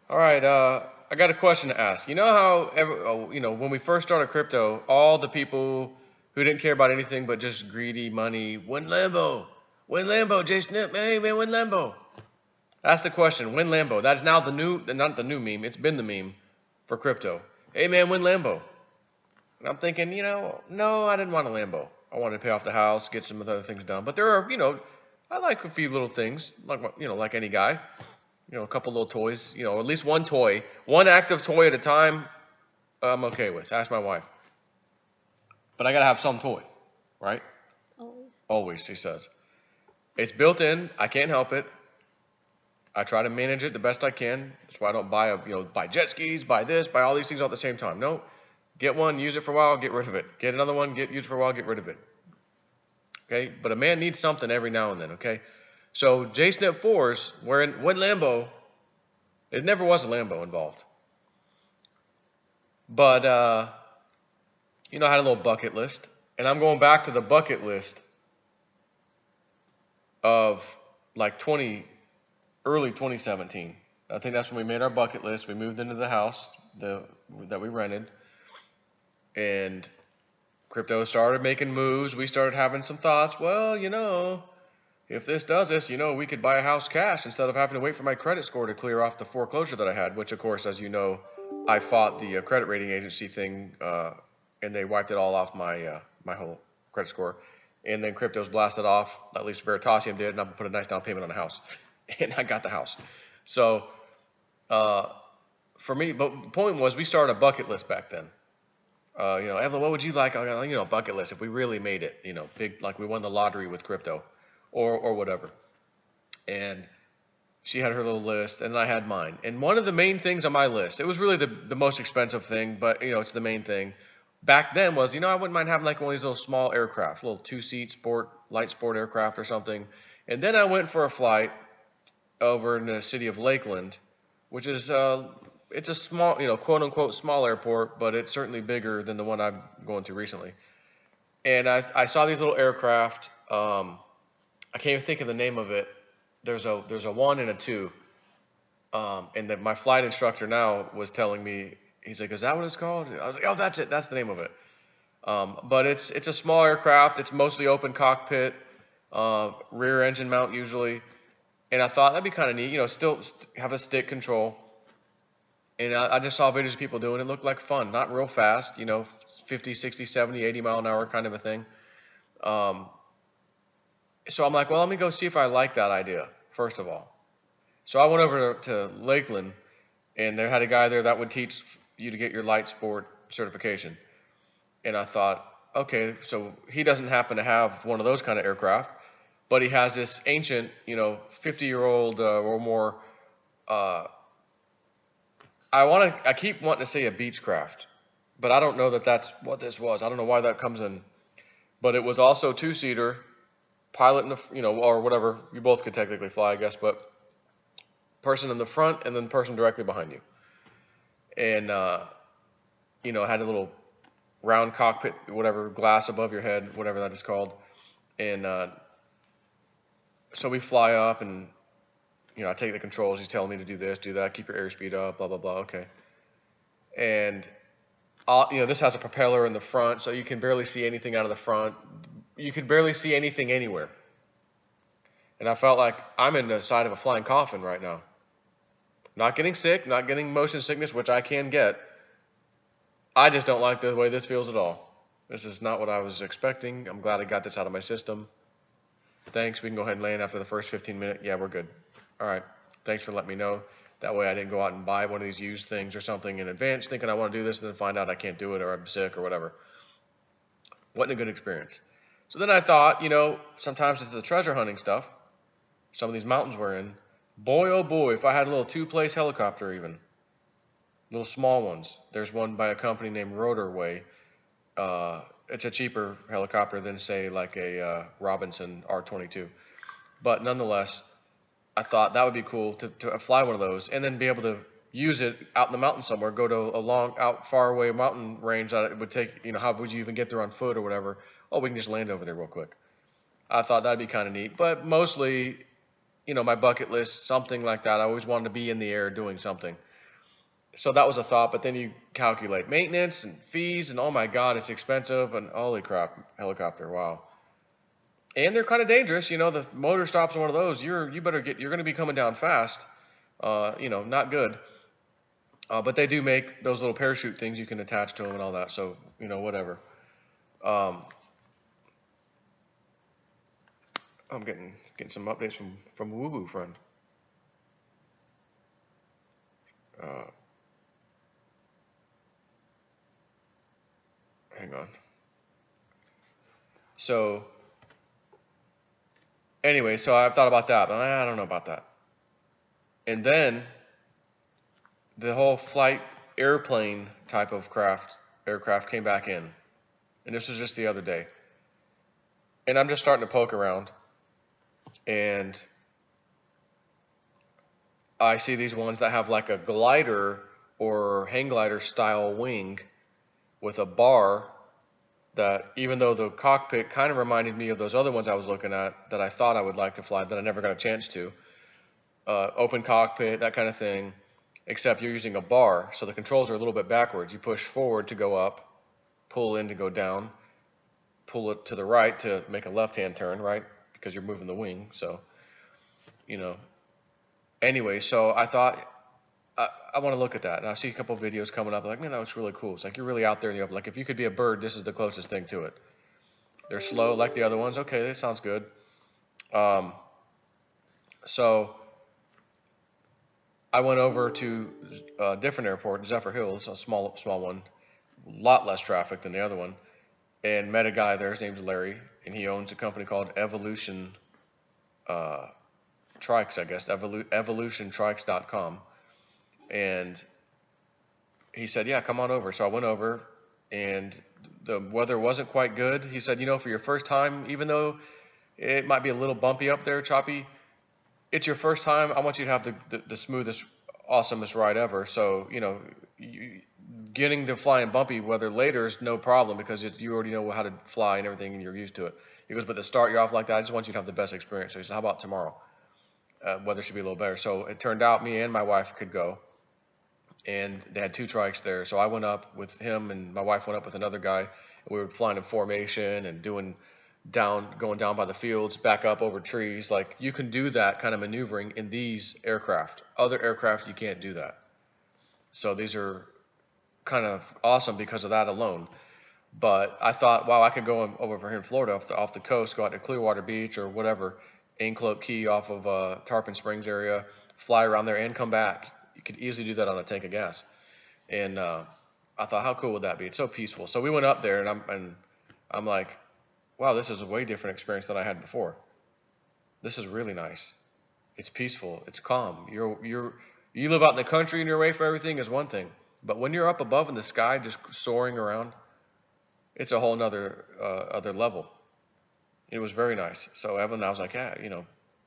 All right, I got a question to ask. You know how when we first started crypto, all the people who didn't care about anything but just greedy money, win Lambo, Jay Snip, hey man, win Lambo. That's the question. Win Lambo. That is now the new, not the new meme. It's been the meme for crypto. Hey man, win Lambo. And I'm thinking, no, I didn't want a Lambo. I wanted to pay off the house, get some other things done. But there are, I like a few little things, like any guy. A couple little toys, at least one toy, one active toy at a time, I'm okay with. Ask my wife. But I gotta have some toy, right? Always. Always, she says. It's built in. I can't help it. I try to manage it the best I can. That's why I don't buy jet skis, buy this, buy all these things all at the same time. No, get one, use it for a while, get rid of it. Get another one, use it for a while, get rid of it. Okay, but a man needs something every now and then. Okay, so J Snip 4s, when Lambo, it never was a Lambo involved. But I had a little bucket list, and I'm going back to the bucket list of like early 2017. I think that's when we made our bucket list. We moved into the house that we rented, and crypto started making moves. We started having some thoughts. Well, if this does this, we could buy a house cash instead of having to wait for my credit score to clear off the foreclosure that I had, which, of course, as you know, I fought the credit rating agency thing, and they wiped it all off my whole credit score. And then crypto's blasted off, at least Veritasium did, and I put a nice down payment on the house. And I got the house. So uh, for me, but the point was we started a bucket list back then. Evelyn, what would you like? Bucket list if we really made it, big, like we won the lottery with crypto or whatever. And she had her little list, and I had mine. And one of the main things on my list, it was really the most expensive thing, but it's the main thing. Back then was, I wouldn't mind having like one of these little small aircraft, little two-seat light sport aircraft or something. And then I went for a flight over in the city of Lakeland, which is it's a small, quote unquote small airport, but it's certainly bigger than the one I'm going to recently. And I saw these little aircraft. I can't even think of the name of it. There's a one and a two. And my flight instructor now was telling me, he's like, "Is that what it's called?" I was like, "Oh, that's it. That's the name of it." But it's a small aircraft. It's mostly open cockpit, rear engine mount usually. And I thought that'd be kind of neat, still have a stick control. And I just saw videos of people doing it. It looked like fun, not real fast, 50, 60, 70, 80 mile an hour kind of a thing. Um, so I'm like, well, let me go see if I like that idea, first of all. So I went over to Lakeland, and they had a guy there that would teach you to get your light sport certification. And I thought, okay, so he doesn't happen to have one of those kind of aircraft, but he has this ancient, 50-year-old or more. Uh, I keep wanting to say a Beechcraft, but I don't know that that's what this was. I don't know why that comes in, but it was also two-seater, pilot in the, or whatever. You both could technically fly, I guess, but person in the front and then person directly behind you. And had a little round cockpit, whatever, glass above your head, whatever that is called. And so we fly up, and I take the controls. He's telling me to do this, do that, keep your airspeed up, blah blah blah. Okay. And this has a propeller in the front, so you can barely see anything out of the front. You could barely see anything anywhere. And I felt like I'm in the side of a flying coffin right now. Not getting sick, not getting motion sickness, which I can get. I just don't like the way this feels at all. This is not what I was expecting. I'm glad I got this out of my system. Thanks. We can go ahead and land after the first 15 minutes. Yeah, we're good. All right. Thanks for letting me know. That way I didn't go out and buy one of these used things or something in advance thinking I want to do this and then find out I can't do it or I'm sick or whatever. Wasn't a good experience. So then I thought, sometimes it's the treasure hunting stuff. Some of these mountains we're in. Boy, oh boy, if I had a little two-place helicopter even. Little small ones. There's one by a company named Rotorway. It's a cheaper helicopter than, say, like a Robinson R-22. But nonetheless, I thought that would be cool to fly one of those and then be able to use it out in the mountains somewhere, go to a out far away mountain range that it would take, how would you even get there on foot or whatever? Oh, we can just land over there real quick. I thought that'd be kind of neat, but mostly, my bucket list, something like that. I always wanted to be in the air doing something. So that was a thought, but then you calculate maintenance and fees, and oh my God, it's expensive, and holy crap, helicopter, wow. And they're kind of dangerous, you know. The motor stops on one of those, you're going to be coming down fast, not good. But they do make those little parachute things you can attach to them and all that, so whatever. Um, I'm getting some updates from Woo Woo friend. Hang on. So anyway, so I've thought about that, but I don't know about that. And then the whole flight airplane type of aircraft came back in, and this was just the other day. And I'm just starting to poke around, and I see these ones that have like a glider or hang glider style wing with a bar that, even though the cockpit kind of reminded me of those other ones I was looking at that I thought I would like to fly that I never got a chance to, open cockpit, that kind of thing, except you're using a bar, so the controls are a little bit backwards. You push forward to go up, pull in to go down, pull it to the right to make a left-hand turn, right? Because you're moving the wing, so, Anyway, so I thought, I want to look at that. And I see a couple of videos coming up, like, man, that looks really cool. It's like you're really out there in the open. Like, if you could be a bird, this is the closest thing to it. They're slow like the other ones. Okay, that sounds good. So I went over to a different airport, Zephyr Hills, a small one, a lot less traffic than the other one, and met a guy there. His name's Larry, and he owns a company called Evolution Trikes, I guess, evolutiontrikes.com. And he said, yeah, come on over. So I went over, and the weather wasn't quite good. He said, for your first time, even though it might be a little bumpy up there, choppy, it's your first time. I want you to have the smoothest, awesomest ride ever. So, getting to fly in bumpy weather later is no problem because you already know how to fly and everything, and you're used to it. He goes, but to start you off like that, I just want you to have the best experience. So he said, how about tomorrow? Weather should be a little better. So it turned out me and my wife could go, and they had 2 trikes there. So I went up with him, and my wife went up with another guy, and we were flying in formation and going down by the fields, back up over trees. Like, you can do that kind of maneuvering in these aircraft. Other aircraft, you can't do that. So these are kind of awesome because of that alone. But I thought, wow, I could go over here in Florida off the coast, go out to Clearwater Beach or whatever, Anclote Key off of Tarpon Springs area, fly around there and come back. You could easily do that on a tank of gas. And I thought, how cool would that be? It's so peaceful. So we went up there, and I'm like, wow, this is a way different experience than I had before. This is really nice. It's peaceful. It's calm. You live out in the country and you're away from everything is one thing, but when you're up above in the sky, just soaring around, it's a whole nother other level. It was very nice. So Evelyn, I was like, yeah,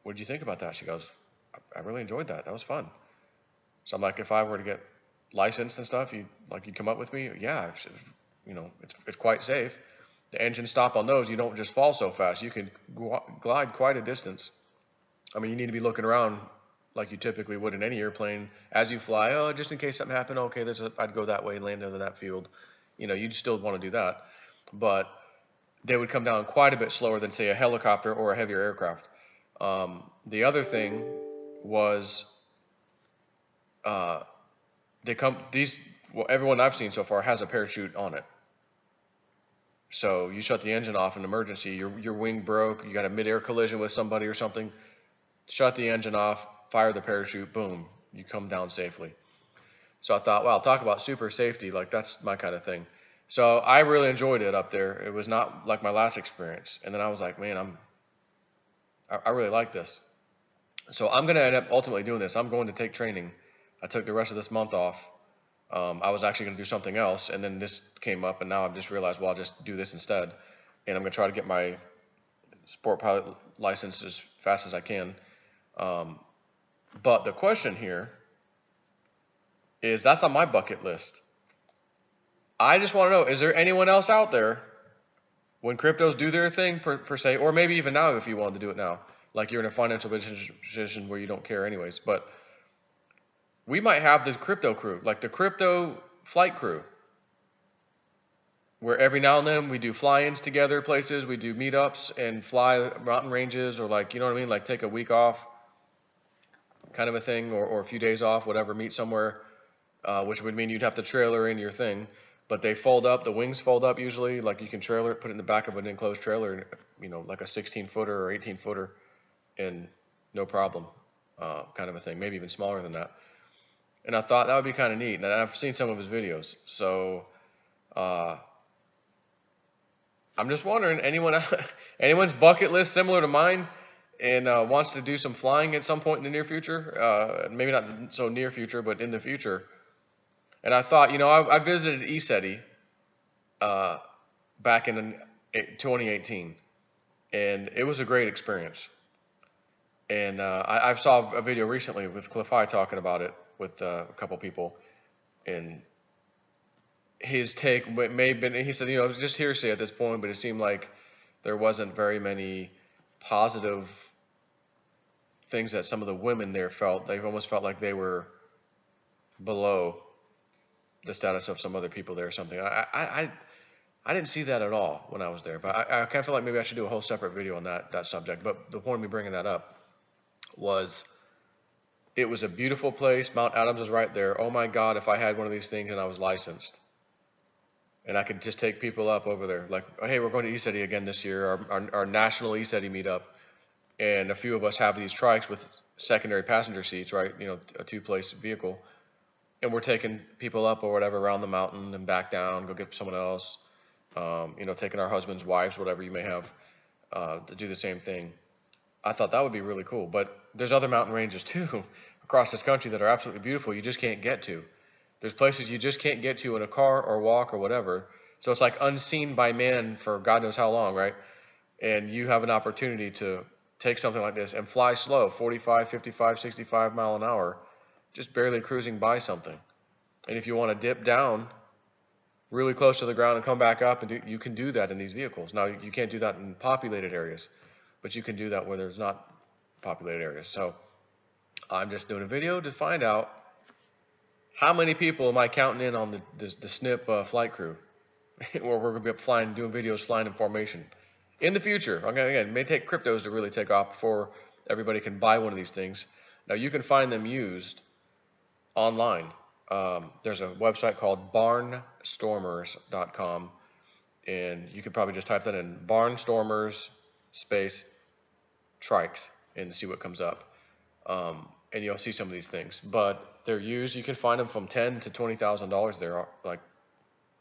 what did you think about that? She goes, I really enjoyed that. That was fun. So I'm like, if I were to get licensed and stuff, you'd come up with me? Yeah, it's quite safe. The engine stop on those, you don't just fall so fast. You can glide quite a distance. I mean, you need to be looking around like you typically would in any airplane as you fly. Oh, just in case something happened. Okay, I'd go that way, land into that field. You'd still want to do that. But they would come down quite a bit slower than, say, a helicopter or a heavier aircraft. The other thing was everyone I've seen so far has a parachute on it. So you shut the engine off in emergency, your wing broke, you got a mid-air collision with somebody or something, shut the engine off, fire the parachute, boom, you come down safely. So I thought, wow, talk about super safety, like that's my kind of thing. So I really enjoyed it up there. It was not like my last experience. And then I was like, man, I really like this. So I'm going to end up ultimately doing this. I'm going to take training. I took the rest of this month off. I was actually going to do something else, and then this came up, and now I've just realized, well, I'll just do this instead. And I'm going to try to get my sport pilot license as fast as I can. But the question here is, that's on my bucket list. I just want to know, is there anyone else out there when cryptos do their thing per se, or maybe even now if you wanted to do it now, like you're in a financial position where you don't care anyways, but we might have the crypto crew, like the crypto flight crew, where every now and then we do fly-ins together places, we do meetups and fly mountain ranges, or like, you know what I mean, like take a week off kind of a thing, or a few days off, whatever, meet somewhere, which would mean you'd have to trailer in your thing. But they fold up, the wings fold up usually, like you can trailer it, put it in the back of an enclosed trailer, you know, like a 16-footer or 18-footer, and no problem, kind of a thing, maybe even smaller than that. And I thought that would be kind of neat, and I've seen some of his videos. So I'm just wondering, anyone's bucket list similar to mine, and wants to do some flying at some point in the near future, maybe not so near future, but in the future. And I thought, you know, I visited ECETI back in 2018, and it was a great experience. And I saw a video recently with Cliff High talking about it with a couple people, and his take may have been, he said, you know, it was just hearsay at this point, but it seemed like there wasn't very many positive things that some of the women there felt. They almost felt like they were below the status of some other people there or something. I didn't see that at all when I was there, but I kind of feel like maybe I should do a whole separate video on that subject. But the point of me bringing that up was, it was a beautiful place. Mount Adams is right there. Oh my God, if I had one of these things and I was licensed, and I could just take people up over there, like, oh, hey, we're going to ECETI again this year, our national ECETI meetup, and a few of us have these trikes with secondary passenger seats, right? You know, a two-place vehicle, and we're taking people up or whatever around the mountain and back down, go get someone else. You know, taking our husbands, wives, whatever you may have, to do the same thing. I thought that would be really cool. But there's other mountain ranges too across this country that are absolutely beautiful. You just can't get to. There's places you just can't get to in a car or walk or whatever. So it's like unseen by man for God knows how long, right? And you have an opportunity to take something like this and fly slow, 45, 55, 65 mile an hour, just barely cruising by something. And if you want to dip down really close to the ground and come back up, and you can do that in these vehicles. Now, you can't do that in populated areas, but you can do that where there's not populated areas. So I'm just doing a video to find out how many people am I counting in on the SNP flight crew, where we're going to be flying, doing videos flying in formation in the future. Okay, again, it may take cryptos to really take off before everybody can buy one of these things. Now, you can find them used online. There's a website called barnstormers.com, and you could probably just type that in, barnstormers space trikes, and see what comes up. And you'll see some of these things, but they're used. You can find them from $10,000 to $20,000 there, like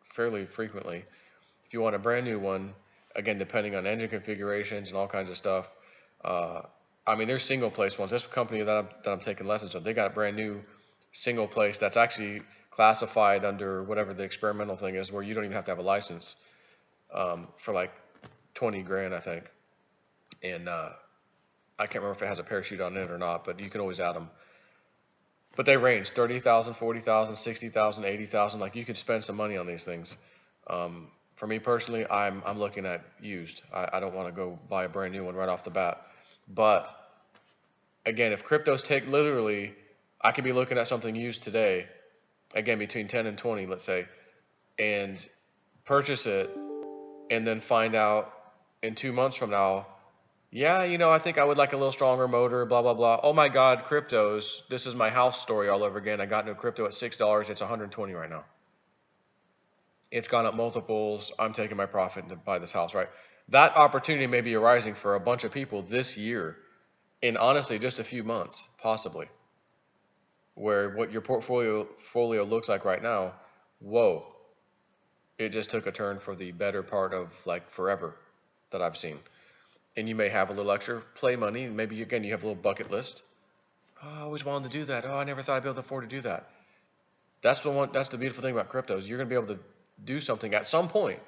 fairly frequently. If you want a brand new one, again, depending on engine configurations and all kinds of stuff. I mean, there's single place ones. This company that I'm taking lessons of, they got a brand new single place that's actually classified under whatever the experimental thing is, where you don't even have to have a license, for like 20 grand, I think. And I can't remember if it has a parachute on it or not, but you can always add them. But they range 30,000, 40,000, 60,000, 80,000. Like, you could spend some money on these things. For me personally, I'm looking at used. I don't want to go buy a brand new one right off the bat. But again, if cryptos take literally, I could be looking at something used today, again, between 10 and 20, let's say, and purchase it, and then find out in 2 months from now, yeah, you know, I think I would like a little stronger motor, blah, blah, blah. Oh my God, cryptos. This is my house story all over again. I got into crypto at $6. It's 120 right now. It's gone up multiples. I'm taking my profit to buy this house, right? That opportunity may be arising for a bunch of people this year, in honestly just a few months, possibly, where what your portfolio looks like right now, whoa, it just took a turn for the better part of like forever that I've seen. And you may have a little extra play money, and maybe again you have a little bucket list. Oh, I always wanted to do that. Oh, I never thought I'd be able to afford to do that. That's the beautiful thing about cryptos. You're going to be able to do something at some point.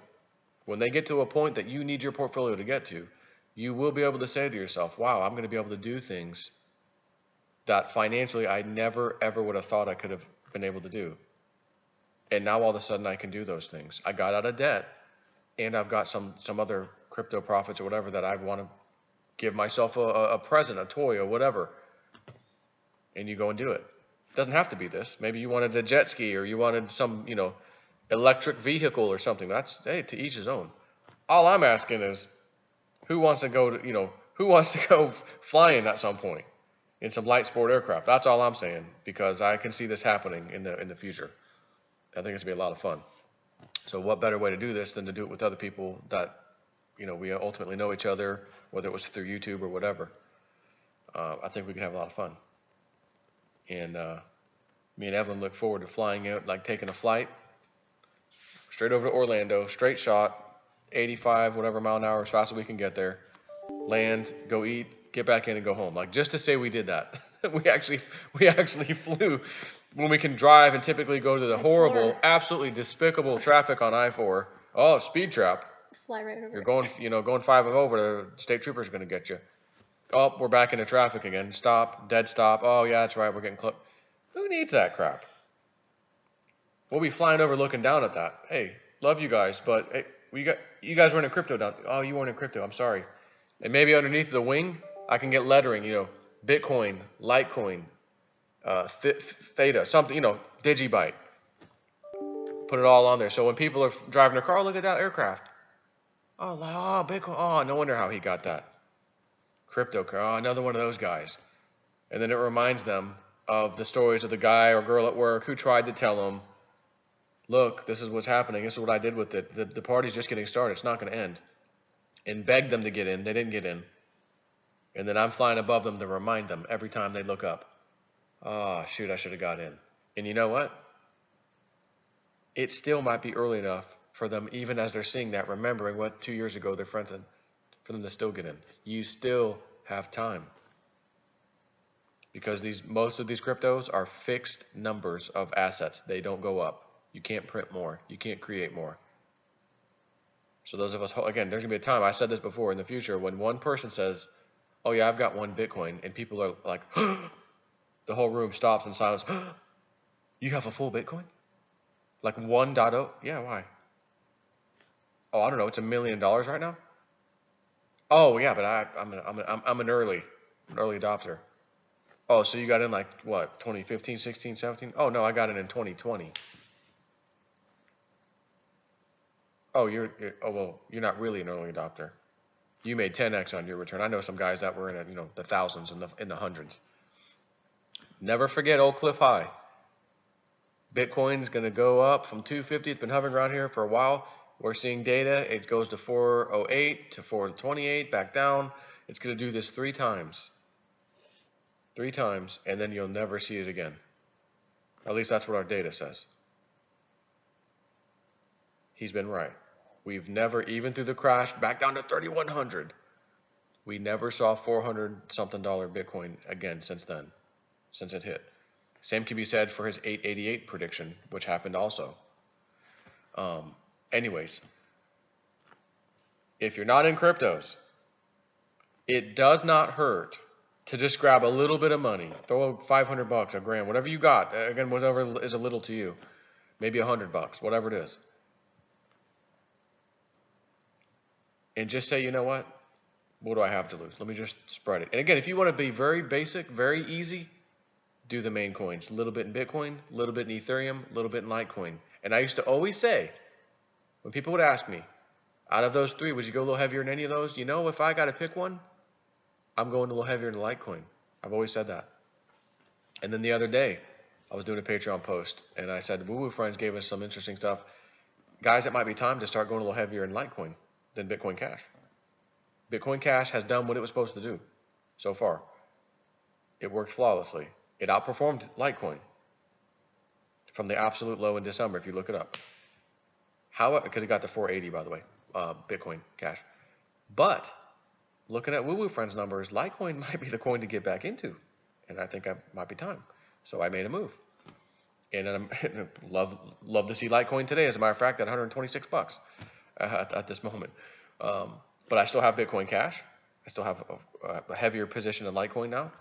When they get to a point that you need your portfolio to get to, you will be able to say to yourself, wow, I'm going to be able to do things that financially I never ever would have thought I could have been able to do. And now all of a sudden I can do those things. I got out of debt, and I've got some other crypto profits or whatever that I want to give myself a present, a toy or whatever. And you go and do it. It doesn't have to be this. Maybe you wanted a jet ski or you wanted some, electric vehicle or something. That's, hey, to each his own. All I'm asking is who wants to go who wants to go flying at some point in some light sport aircraft? That's all I'm saying, because I can see this happening in the future. I think it's gonna be a lot of fun. So what better way to do this than to do it with other people that, we ultimately know each other, whether it was through YouTube or whatever. I think we can have a lot of fun. And me and Evelyn look forward to flying out, like taking a flight straight over to Orlando, straight shot, 85, whatever mile an hour, as fast as we can get there, land, go eat, get back in and go home. Like, just to say we did that. we actually flew when we can drive and typically go to the horrible, absolutely despicable traffic on I-4. Oh, speed trap. Fly right over. You're going 5 and over, the state trooper's going to get you. Oh, we're back into traffic again. Stop, dead stop. Oh, yeah, that's right, we're getting close. Who needs that crap? We'll be flying over looking down at that. Hey, love you guys, but hey, you guys weren't in crypto down. Oh, you weren't in crypto, I'm sorry. And maybe underneath the wing, I can get lettering, Bitcoin, Litecoin, Theta, something, Digibyte. Put it all on there. So when people are driving their car, look at that aircraft. Oh, Bitcoin. Oh, no wonder how he got that. Crypto car. Oh, another one of those guys. And then it reminds them of the stories of the guy or girl at work who tried to tell them, look, this is what's happening. This is what I did with it. The party's just getting started. It's not going to end. And begged them to get in. They didn't get in. And then I'm flying above them to remind them every time they look up. Oh, shoot, I should have got in. And you know what? It still might be early enough for them, even as they're seeing that, remembering what 2 years ago their friends said, for them to still get in. You still have time. Because most of these cryptos are fixed numbers of assets. They don't go up. You can't print more. You can't create more. So those of us, again, there's going to be a time, I said this before, in the future, when one person says, oh yeah, I've got one Bitcoin, and people are like, the whole room stops in silence. You have a full Bitcoin? Like 1.0? Yeah, why? Oh, I don't know, it's $1 million right now? Oh yeah, but I'm an early adopter. Oh, so you got in like what, 2015, 16, 17? Oh no, I got in 2020. Oh, you're not really an early adopter. You made 10x on your return. I know some guys that were in the thousands and in the hundreds. Never forget old Cliff High. Bitcoin's going to go up from 250. It's been hovering around here for a while. We're seeing data. It goes to 408 to 428, back down. It's going to do this 3 times. 3 times, and then you'll never see it again. At least that's what our data says. He's been right. We've never, even through the crash, back down to 3,100. We never saw $400-something Bitcoin again since then, since it hit. Same can be said for his 888 prediction, which happened also. Anyways, if you're not in cryptos, it does not hurt to just grab a little bit of money, throw $500, a grand, whatever you got. Again, whatever is a little to you, maybe $100, whatever it is. And just say, you know what do I have to lose? Let me just spread it. And again, if you want to be very basic, very easy, do the main coins. A little bit in Bitcoin, a little bit in Ethereum, a little bit in Litecoin. And I used to always say, when people would ask me, out of those 3, would you go a little heavier in any of those? If I got to pick one, I'm going a little heavier in Litecoin. I've always said that. And then the other day, I was doing a Patreon post, and I said, Woo Woo Friends gave us some interesting stuff. Guys, it might be time to start going a little heavier in Litecoin than Bitcoin Cash. Bitcoin Cash has done what it was supposed to do so far. It worked flawlessly. It outperformed Litecoin from the absolute low in December, if you look it up. Because it got to 480, by the way, Bitcoin Cash. But looking at Woo Woo Friends numbers, Litecoin might be the coin to get back into, and I think it might be time. So I made a move, and I love to see Litecoin today. As a matter of fact, at $126 at this moment. But I still have Bitcoin Cash. I still have a heavier position in Litecoin now.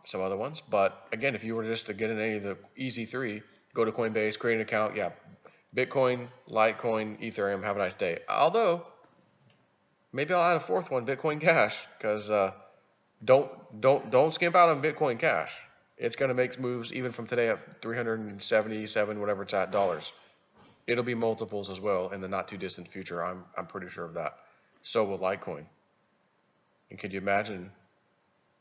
Some other ones. But again, if you were just to get in any of the easy 3, go to Coinbase, create an account. Yeah, Bitcoin, Litecoin, Ethereum. Have a nice day. Although, maybe I'll add a 4th one, Bitcoin Cash, because don't skimp out on Bitcoin Cash. It's going to make moves even from today at 377, whatever it's at, dollars. It'll be multiples as well in the not too distant future. I'm pretty sure of that. So will Litecoin. And could you imagine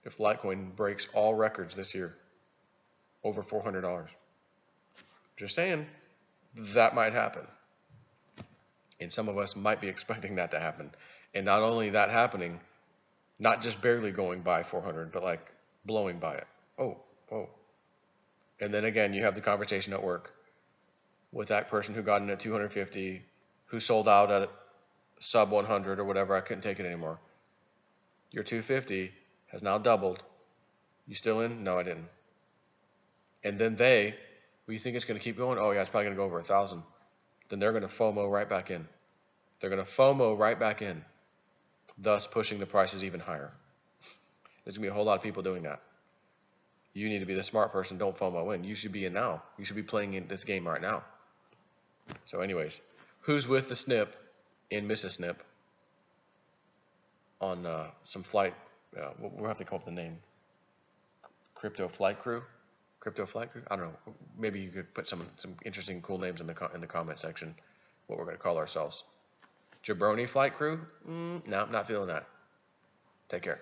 if Litecoin breaks all records this year, over $400? Just saying, that might happen. And some of us might be expecting that to happen. And not only that happening, not just barely going by 400, but like blowing by it. Oh, whoa. And then again, you have the conversation at work with that person who got in at 250, who sold out at sub 100 or whatever. I couldn't take it anymore. Your 250 has now doubled. You still in? No, I didn't. And then well, you think it's going to keep going? Oh yeah, it's probably going to go over 1,000. Then they're going to FOMO right back in. They're going to FOMO right back in, thus pushing the prices even higher. There's going to be a whole lot of people doing that. You need to be the smart person. Don't FOMO in. You should be in now. You should be playing in this game right now. So anyways, who's with the snip in Mississnip on some flight? We'll have to come up with the name. Crypto Flight Crew? Crypto Flight Crew? I don't know. Maybe you could put some interesting, cool names in the comment section. What we're going to call ourselves. Jabroni Flight Crew? No, not feeling that. Take care.